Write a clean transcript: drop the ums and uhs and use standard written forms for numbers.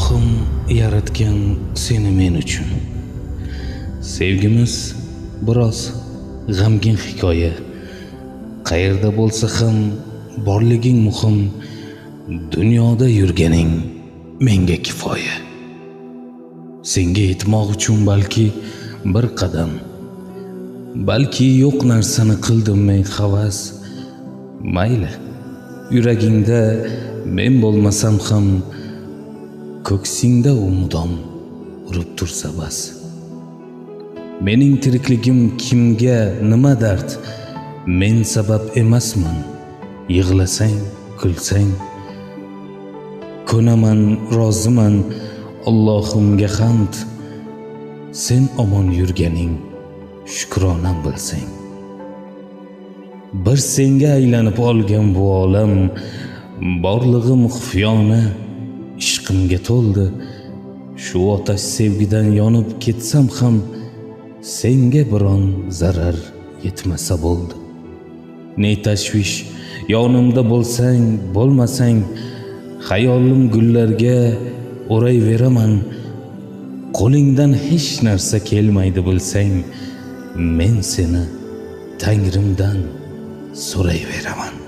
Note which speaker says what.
Speaker 1: Ilohim yaratgan seni men uchun. Sevgimiz biroz g'amgin hikoya. Qayerda bo'lsa ham borliging muhim. Dunyoda yurganing menga kifoya. Senga yetmoq uchun balki bir qadam, balki yo'q narsani qildim men havas. Mayli, yuragingda men bo'lmasam ham, ko'ksingda u mudom urib tursa bas. Mening tirikligim kimga nima dard? Men sabab emasman. Yig'lasang, kulsang, ko'naman, roziman. Allohimga hamd, sen omon yurganing shukronam bilsang. Bir senga aylanib olgan bu olam, borlig'im xufiyona ishqimga to'ldi. Shu otash sevgidan yonib ketsam ham, senga biron zarar yetmasa bo'ldi. Ne tashvish, yonimda bo'lsang, bo'lmasang, xayolim gullarga o'rayveraman. Qo'lingdan hech narsa kelmaydi bilsang, men seni Tangrimdan so'rayveraman.